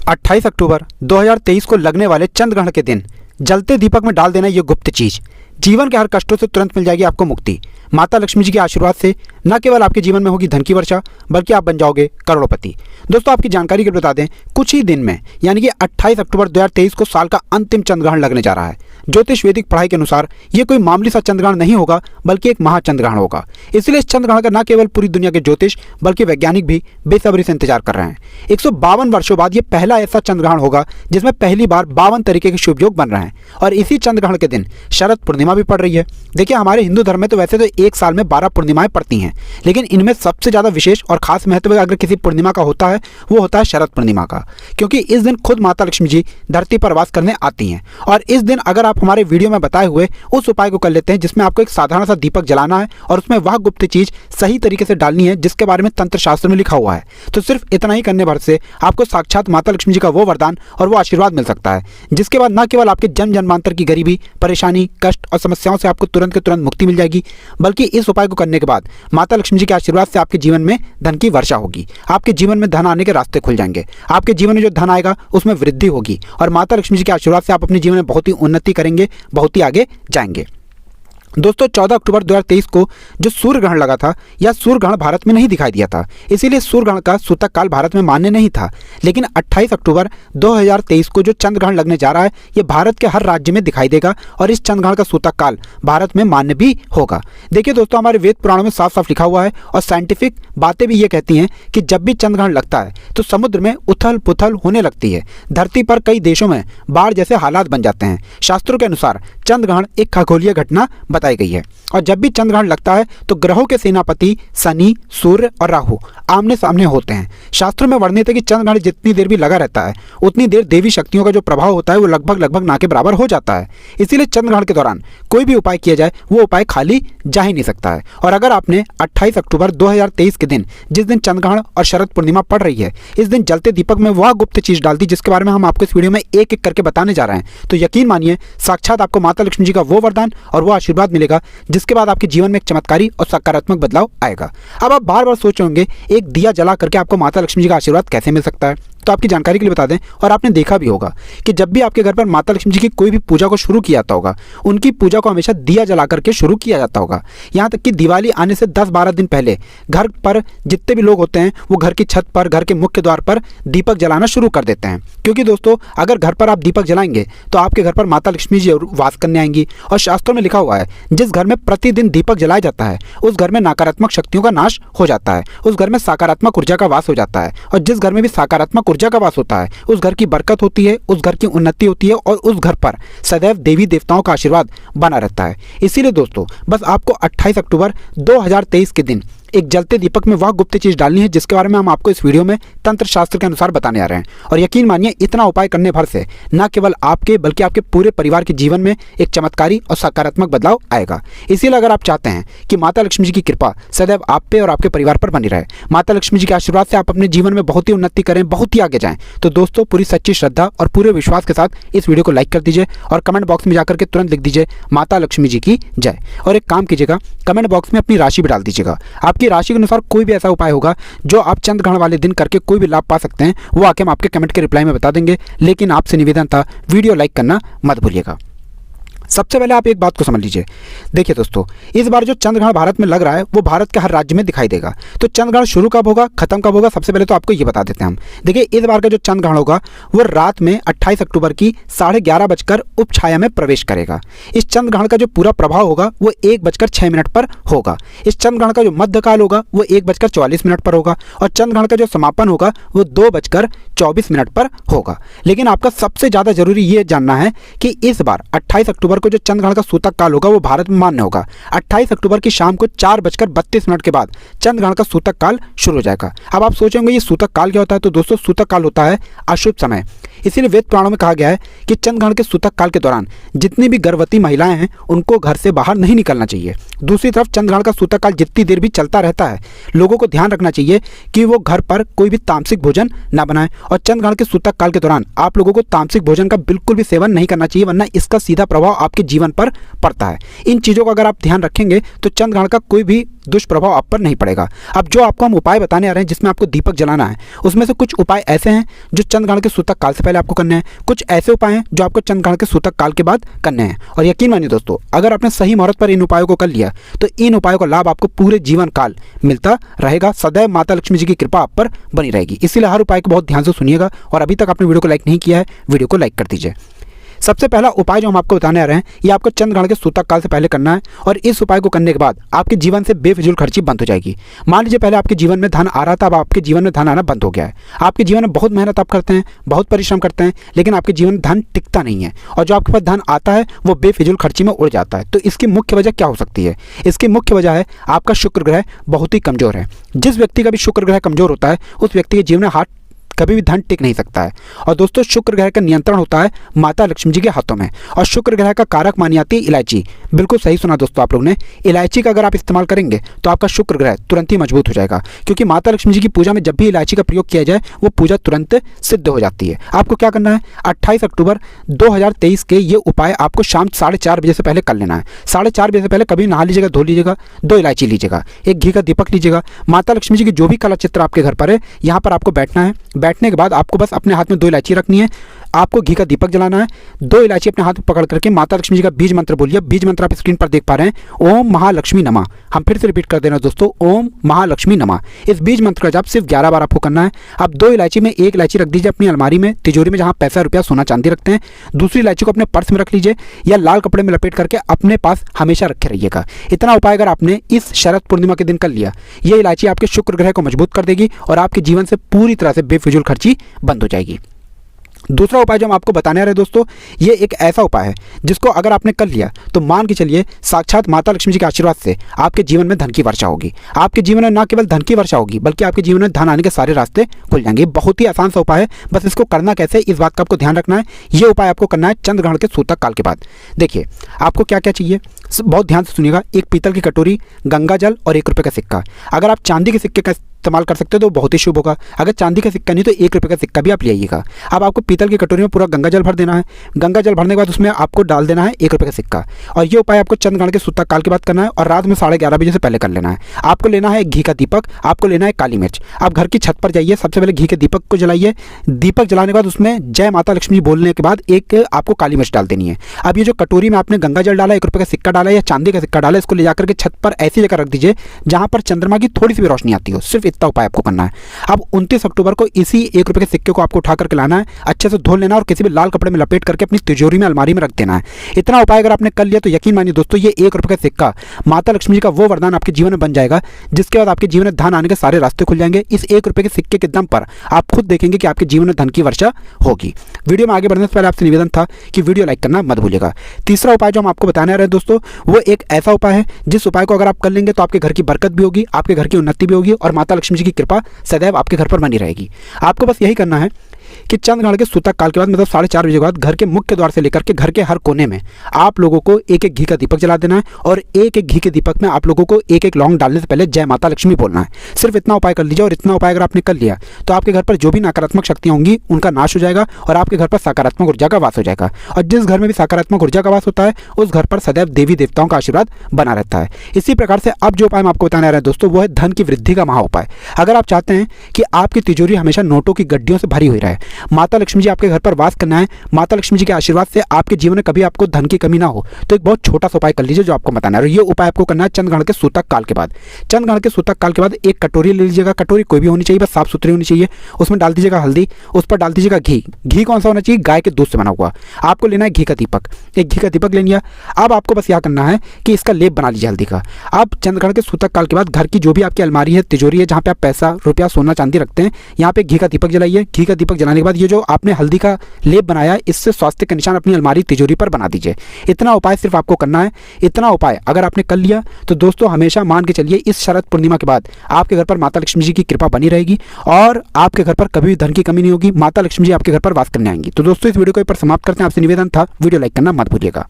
28 अक्टूबर 2023 को लगने वाले चंद्र ग्रहण के दिन जलते दीपक में डाल देना ये गुप्त चीज जीवन के हर कष्टों से तुरंत मिल जाएगी आपको मुक्ति। माता लक्ष्मी जी के आशीर्वाद से न केवल आपके जीवन में होगी धन की वर्षा, बल्कि आप बन जाओगे करोड़पति। दोस्तों, आपकी जानकारी के लिए बता दें, कुछ ही दिन में यानी कि 28 अक्टूबर 2023 को साल का अंतिम चंद्र ग्रहण लगने जा रहा है। ज्योतिष वैदिक पढ़ाई के अनुसार ये कोई मामूली सा चंद्र ग्रहण नहीं होगा, बल्कि एक महाचंद्र ग्रहण होगा। इसलिए इस चंद्र ग्रहण का न केवल पूरी दुनिया के ज्योतिष बल्कि वैज्ञानिक भी बेसब्री से इंतजार कर रहे हैं। 152 वर्षों बाद ये पहला ऐसा चंद्र ग्रहण होगा जिसमें पहली बार 52 तरीके के शुभ योग बन रहे हैं और इसी चंद्र ग्रहण के दिन शरद पूर्णिमा भी पड़ रही है। देखिए, हमारे हिंदू धर्म में तो वैसे तो एक साल में 12 पूर्णिमाएं पड़ती हैं, लेकिन इनमें सबसे ज़्यादा विशेष और खास महत्व अगर किसी पूर्णिमा का होता है वो होता है शरद पूर्णिमा का, क्योंकि इस दिन खुद माता लक्ष्मी जी धरती पर वास करने आती हैं। और इस दिन अगर आप हमारे वीडियो में बताए हुए उस उपाय को कर लेते हैं जिसमें आपको एक साधारण सा दीपक जलाना है और उसमें वह गुप्त चीज सही तरीके से डालनी है जिसके बारे में तंत्र शास्त्र में लिखा हुआ है, तो सिर्फ इतना ही करने भर से आपको साक्षात माता लक्ष्मी जी का वो वरदान और वो आशीर्वाद मिल सकता है, जिसके बाद न केवल आपके जन्म जन्मांतर की गरीबी, परेशानी, कष्ट और समस्याओं से आपको तुरंत के तुरंत मुक्ति मिल जाएगी, बल्कि इस उपाय को करने के बाद माता लक्ष्मी जी के आशीर्वाद से आपके जीवन में धन की वर्षा होगी। आपके जीवन में धन आने के रास्ते खुल जाएंगे। आपके जीवन में जो धन आएगा उसमें वृद्धि होगी और माता लक्ष्मी जी के आशीर्वाद से आप अपने जीवन में बहुत ही उन्नति करेंगे, बहुत ही आगे जाएंगे। दोस्तों, 14 अक्टूबर 2023 को जो सूर्य ग्रहण लगा था, यह सूर्य ग्रहण भारत में नहीं दिखाई दिया था, इसीलिए सूर्य ग्रहण का सूतक काल भारत में मान्य नहीं था। लेकिन 28 अक्टूबर 2023 को जो चंद्र ग्रहण लगने जा रहा है, ये भारत के हर राज्य में दिखाई देगा और इस चंद्र ग्रहण का सूतक काल भारत में मान्य भी होगा। देखिए दोस्तों, हमारे वेद पुराणों में साफ साफ लिखा हुआ है और साइंटिफिक बातें भी ये कहती हैं कि जब भी चंद्र ग्रहण लगता है तो समुद्र में उथल पुथल होने लगती है। धरती पर कई देशों में बाढ़ जैसे हालात बन जाते हैं। शास्त्रों के अनुसार चंद्र ग्रहण एक खगोलीय घटना बताई गई है और जब भी चंद्र ग्रहण लगता है तो ग्रहों के सेनापति शनि, सूर्य और राहु आमने सामने होते हैं। शास्त्रों में वर्णित है कि चंद्र ग्रहण जितनी देर भी लगा रहता है उतनी देर देवी शक्तियों का जो प्रभाव होता है वो लगभग ना के बराबर हो जाता है। इसीलिए चंद्र ग्रहण के दौरान कोई भी उपाय किया जाए वो उपाय खाली जा ही नहीं सकता है। और अगर आपने 28 अक्टूबर 2023 के दिन, जिस दिन चंद्र ग्रहण और शरद पूर्णिमा पड़ रही है, इस दिन जलते दीपक में वह गुप्त चीज डाल दी जिसके बारे में हम आपको इस वीडियो में एक एक करके बताने जा रहे हैं, तो यकीन मानिए साक्षात आपको माता लक्ष्मी जी का वो वरदान और वो आशीर्वाद मिलेगा जिसके बाद आपके जीवन में एक चमत्कारी और सकारात्मक बदलाव आएगा। अब आप बार बार सोच होंगे एक दिया जला करके आपको माता लक्ष्मी जी का आशीर्वाद कैसे मिल सकता है, तो आपकी जानकारी के लिए बता दें, और आपने देखा भी होगा कि जब भी आपके घर पर माता लक्ष्मी जी की कोई भी पूजा को शुरू किया जाता होगा, उनकी पूजा को हमेशा दिया जला करके शुरू किया जाता होगा। यहाँ तक कि दिवाली आने से 10-12 दिन पहले घर पर जितने भी लोग होते हैं वो घर की छत पर, घर के मुख्य द्वार पर दीपक जलाना शुरू कर देते हैं, क्योंकि दोस्तों अगर घर पर आप दीपक जलाएंगे तो आपके घर पर माता लक्ष्मी जी जरूर वास करने आएंगी। और शास्त्रों में लिखा हुआ है जिस घर में प्रतिदिन दीपक जलाया जाता है उस घर में नकारात्मक शक्तियों का नाश हो जाता है, उस घर में सकारात्मक ऊर्जा का वास हो जाता है, और जिस घर में भी सकारात्मक ऊर्जा का वास होता है उस घर की बरकत होती है, उस घर की उन्नति होती है और उस घर पर सदैव देवी देवताओं का आशीर्वाद बना रहता है। इसीलिए दोस्तों, बस आपको 28 अक्टूबर 2023 के दिन एक जलते दीपक में वह गुप्त चीज डालनी है जिसके बारे में हम आपको इस वीडियो में तंत्र शास्त्र के अनुसार बताने आ रहे हैं। और यकीन मानिए इतना उपाय करने भर से न केवल आपके बल्कि आपके पूरे परिवार के जीवन में एक चमत्कारी और सकारात्मक बदलाव आएगा। इसीलिए अगर आप चाहते हैं कि माता लक्ष्मी जी की कृपा सदैव आप पे और आपके परिवार पर बनी रहे, माता लक्ष्मी जी के आशीर्वाद से आप अपने जीवन में बहुत ही उन्नति करें, बहुत ही आगे जाएं, तो दोस्तों पूरी सच्ची श्रद्धा और पूरे विश्वास के साथ इस वीडियो को लाइक कर दीजिए और कमेंट बॉक्स में जाकर के तुरंत लिख दीजिए माता लक्ष्मी जी की जय। और एक काम कीजिएगा, कमेंट बॉक्स में अपनी राशि भी डाल दीजिएगा। आपकी राशि के अनुसार कोई भी ऐसा उपाय होगा जो आप चंद्र ग्रहण वाले दिन करके कोई भी लाभ पा सकते हैं, वो आके हम आपके कमेंट के रिप्लाई में बता देंगे। लेकिन आपसे निवेदन था, वीडियो लाइक करना मत भूलिएगा। सबसे पहले आप एक बात को समझ लीजिए। देखिए दोस्तों, इस बार जो चंद्र ग्रहण भारत में लग रहा है वो भारत के हर राज्य में दिखाई देगा। तो चंद्र ग्रहण शुरू कब होगा, खत्म कब होगा, सबसे पहले तो आपको ये बता देते हैं हम। देखिए, इस बार का जो चंद्र ग्रहण होगा वो रात में 28 अक्टूबर की 11:30 बजकर उपछाया में प्रवेश करेगा। इस चंद्र ग्रहण का जो पूरा प्रभाव होगा वो 1:06 पर होगा। इस चंद्र ग्रहण का जो मध्यकाल होगा वो 1:44 पर होगा और चंद्र ग्रहण का जो समापन होगा वो 2:24 पर होगा। लेकिन आपका सबसे ज्यादा जरूरी ये जानना है कि इस बार 28 अक्टूबर को जो चंद्र ग्रहण का सूतक काल होगा वो भारत में मान्य होगा। 28 अक्टूबर की शाम को 4:32 के बाद चंद्र ग्रहण का सूतक काल शुरू हो जाएगा। अब आप सोचेंगे ये सूतक काल क्या होता है, तो दोस्तों सूतक काल होता है अशुभ समय। इसीलिए वेद पुराणों में कहा गया है कि चंद्रग्रहण के सूतक काल के दौरान जितनी भी गर्भवती महिलाएं हैं उनको घर से बाहर नहीं निकलना चाहिए। दूसरी तरफ चंद्रग्रहण का सूतक काल जितनी देर भी चलता रहता है, लोगों को ध्यान रखना चाहिए कि वो घर पर कोई भी तामसिक भोजन ना बनाएं। और चंद्रग्रहण के सूतक काल के दौरान आप लोगों को तामसिक भोजन का बिल्कुल भी सेवन नहीं करना चाहिए, वरना इसका सीधा प्रभाव आपके जीवन पर पड़ता है। इन चीज़ों का अगर आप ध्यान रखेंगे तो चंद्रग्रहण का कोई भी दुष्प्रभाव आप पर नहीं पड़ेगा। अब जो आपको हम उपाय बताने आ रहे हैं जिसमें आपको दीपक जलाना है, उसमें से कुछ उपाय ऐसे हैं जो चंद्रग्रहण के सूतक काल से पहले आपको करने हैं, कुछ ऐसे उपाय हैं जो आपको चंद्रग्रहण के सूतक काल के बाद करने हैं। और यकीन मानिए दोस्तों, अगर आपने सही मुहूर्त पर इन उपायों को कर लिया तो इन उपायों का लाभ आपको पूरे जीवन काल मिलता रहेगा। सदैव माता लक्ष्मी जी की कृपा आप पर बनी रहेगी। इसलिए हर उपाय को बहुत ध्यान से सुनिएगा, और अभी तक आपने वीडियो को लाइक नहीं किया है, वीडियो को लाइक कर दीजिए। सबसे पहला उपाय जो हम आपको बताने आ रहे हैं, ये आपको चंद्रग्रहण के सूतक काल से पहले करना है, और इस उपाय को करने के बाद आपके जीवन से बेफिजूल खर्ची बंद हो जाएगी। मान लीजिए पहले आपके जीवन में धन आ रहा था, अब आपके जीवन में धन आना बंद हो गया है। आपके जीवन में बहुत मेहनत आप करते हैं, बहुत परिश्रम करते हैं, लेकिन आपके जीवन में धन टिकता नहीं है, और जो आपके पास धन आता है वो बेफिजूल खर्ची में उड़ जाता है। तो इसकी मुख्य वजह क्या हो सकती है? इसकी मुख्य वजह है आपका शुक्र ग्रह बहुत ही कमजोर है। जिस व्यक्ति का भी शुक्र ग्रह कमजोर होता है उस व्यक्ति के जीवन में हाथ कभी भी धन टिक नहीं सकता है। और दोस्तों, शुक्र ग्रह का नियंत्रण होता है माता लक्ष्मी जी के हाथों में, और शुक्र ग्रह का कारक मानी जाती है इलायची। बिल्कुल सही सुना दोस्तों आप लोग ने, इलायची का अगर आप इस्तेमाल करेंगे तो आपका शुक्र ग्रह तुरंत ही मजबूत हो जाएगा, क्योंकि माता लक्ष्मी जी की पूजा में जब भी इलायची का प्रयोग किया जाए वो पूजा तुरंत सिद्ध हो जाती है। आपको क्या करना है, 28 अक्टूबर 2023 के ये उपाय आपको शाम 4:30 बजे से पहले कर लेना है। 4:30 बजे से पहले कभी नहा लीजिएगा, धो लीजिएगा, 2 इलायची लीजिएगा, एक घी का दीपक लीजिएगा। माता लक्ष्मी जी की जो भी कला चित्र आपके घर पर है, यहाँ पर आपको बैठना है। बैठने के बाद आपको बस अपने हाथ में 2 इलायची रखनी है, आपको घी का दीपक जलाना है। 2 इलायची अपने हाथ में पकड़ करके माता लक्ष्मी जी का बीज मंत्र बोलिए। बीज मंत्र आप स्क्रीन पर देख पा रहे हैं, ओम महालक्ष्मी नमः। हम फिर से रिपीट कर देना दोस्तों, ओम महालक्ष्मी नमः। इस बीज मंत्र का जाप सिर्फ 11 बार आपको करना है। अब 2 इलायची में 1 इलायची रख दीजिए अपनी अलमारी में, तिजोरी में, जहां पैसा, रुपया, सोना चांदी रखते हैं। दूसरी इलायची को अपने पर्स में रख लीजिए, या लाल कपड़े में लपेट करके अपने पास हमेशा रखे रहिएगा। इतना उपाय अगर आपने इस शरद पूर्णिमा के दिन कर लिया, ये इलायची आपके शुक्र ग्रह को मजबूत कर देगी और आपके जीवन से पूरी तरह से बेफिजूल खर्ची बंद हो जाएगी। दूसरा उपाय जो हम आपको बताने आ रहे हैं दोस्तों, ये एक ऐसा उपाय है जिसको अगर आपने कर लिया तो मान के चलिए साक्षात माता लक्ष्मी जी के आशीर्वाद से आपके जीवन में धन की वर्षा होगी। आपके जीवन में न केवल धन की वर्षा होगी बल्कि आपके जीवन में धन आने के सारे रास्ते खुल जाएंगे। बहुत ही आसान सा उपाय है, बस इसको करना कैसे इस बात का आपको ध्यान रखना है। ये उपाय आपको करना है चंद्रग्रहण के सूतक काल के बाद। देखिए आपको क्या क्या चाहिए, बहुत ध्यान से सुनिएगा। एक पीतल की कटोरी, गंगा जल और 1 रुपये का सिक्का। अगर आप चांदी के सिक्के का इस्तेमाल कर सकते हो तो बहुत ही शुभ होगा। अगर चांदी का सिक्का नहीं तो 1 रुपये का सिक्का भी आप ले आइएगा। अब आपको पीतल की कटोरी में पूरा गंगा जल भर देना है। गंगा जल भरने के बाद उसमें आपको डाल देना है 1 रुपये का सिक्का। और ये उपाय आपको चंद्रग्रहण के सूतक काल के बाद करना है, और रात में 11:30 बजे से पहले कर लेना है। आपको लेना है घी का दीपक, आपको लेना है काली मिर्च। आप घर की छत पर जाइए, सबसे पहले घी के दीपक को जलाइए। दीपक जलाने के बाद उसमें जय माता लक्ष्मी बोलने के बाद एक आपको काली मिर्च डाल देनी है। अब ये जो कटोरी में आपने गंगा जल डाला, 1 रुपये का सिक्का डाला या चांदी का सिक्का डाला, इसको ले जाकर के छत पर ऐसी जगह रख दीजिए जहां पर चंद्रमा की थोड़ी सी भी रोशनी आती हो। सिर्फ इतना उपाय आपको करना है। अब 29 अक्टूबर को इसी 1 रुपये के सिक्के को आपको उठा करके लाना है, अच्छे से धो लेना और किसी भी लाल कपड़े में लपेट करके अपनी तिजोरी में, अलमारी में रख देना है। इतना उपाय अगर आपने कर लिया तो यकीन मानिए दोस्तों, ये 1 रुपये का सिक्का माता लक्ष्मी जी का वो वरदान आपके जीवन में बन जाएगा जिसके बाद आपके जीवन में धन आने के सारे रास्ते खुल जाएंगे। इस 1 रुपये के सिक्के के दम पर आप खुद देखेंगे कि आपके जीवन में धन की वर्षा होगी। वीडियो में आगे बढ़ने से पहले आपसे निवेदन था कि वीडियो लाइक करना मत भूलिएगा। तीसरा उपाय जो हम आपको बताने आ रहे हैं दोस्तों, वो एक ऐसा उपाय है जिस उपाय को अगर आप कर लेंगे तो आपके घर की बरकत भी होगी, आपके घर की उन्नति भी होगी और माता लक्ष्मी जी की कृपा सदैव आपके घर पर बनी रहेगी। आपको बस यही करना है कि चंद्रग्रहण के सूतक काल के बाद, मतलब 4:30 बजे के बाद, घर के मुख्य द्वार से लेकर के घर के हर कोने में आप लोगों को 1-1 घी का दीपक जला देना है, और 1-1 घी के दीपक में आप लोगों को 1-1 लौंग डालने से पहले जय माता लक्ष्मी बोलना है। सिर्फ इतना उपाय कर लीजिए, और इतना उपाय अगर आपने कर लिया तो आपके घर पर जो भी नकारात्मक शक्तियां होंगी उनका नाश हो जाएगा और आपके घर पर सकारात्मक ऊर्जा का वास हो जाएगा। और जिस घर में भी सकारात्मक ऊर्जा का वास होता है उस घर पर सदैव देवी देवताओं का आशीर्वाद बना रहता है। इसी प्रकार से अब जो उपाय हम आपको बताने आ रहे हैं दोस्तों, वो है धन की वृद्धि का महा उपाय। अगर आप चाहते हैं कि आपकी तिजोरी हमेशा नोटों की गड्डियों से भरी हुई रहे, माता लक्ष्मी जी आपके घर पर वास करना है, माता लक्ष्मी जी के आशीर्वाद से आपके जीवन में कभी आपको धन की कमी ना हो, तो एक बहुत छोटा सा उपाय कर लीजिए जो आपको बताना है। ये उपाय आपको करना है चंद्रग्रहण के सूतक काल के बाद। चंद्रग्रहण के सूतक काल के बाद एक कटोरी ले लीजिएगा। कटोरी कोई भी होनी चाहिए, बस साफ सुथरी होनी चाहिए। उसमें डाल दीजिएगा हल्दी, उस पर डाल दीजिएगा घी। घी कौन सा होना चाहिए? गाय के दूध से बना हुआ। आपको लेना है घी का दीपक, एक घी का दीपक ले लिया। अब आपको बस यह करना है कि इसका लेप बना लीजिए हल्दी का। अब चंद्रग्रहण के सूतक काल के बाद घर की जो भी आपकी अलमारी है, तिजोरी है, जहाँ पे आप पैसा, रुपया, सोना, चांदी रखते हैं, यहाँ पे घी का दीपक जलाइए। घी का दीपक जलाने बनाने के बाद ये जो आपने हल्दी का लेप बनाया, इससे स्वास्थ्य के निशान अपनी अलमारी तिजोरी पर बना दीजिए। इतना उपाय सिर्फ आपको करना है। इतना उपाय अगर आपने कर लिया तो दोस्तों हमेशा मान के चलिए इस शरद पूर्णिमा के बाद आपके घर पर माता लक्ष्मी जी की कृपा बनी रहेगी और आपके घर पर कभी भी धन की कमी नहीं होगी। माता लक्ष्मी जी आपके घर पर वास करने आएंगी। तो दोस्तों इस वीडियो को यहाँ पर समाप्त करते हैं। आपसे निवेदन था वीडियो लाइक करना मत भूलिएगा।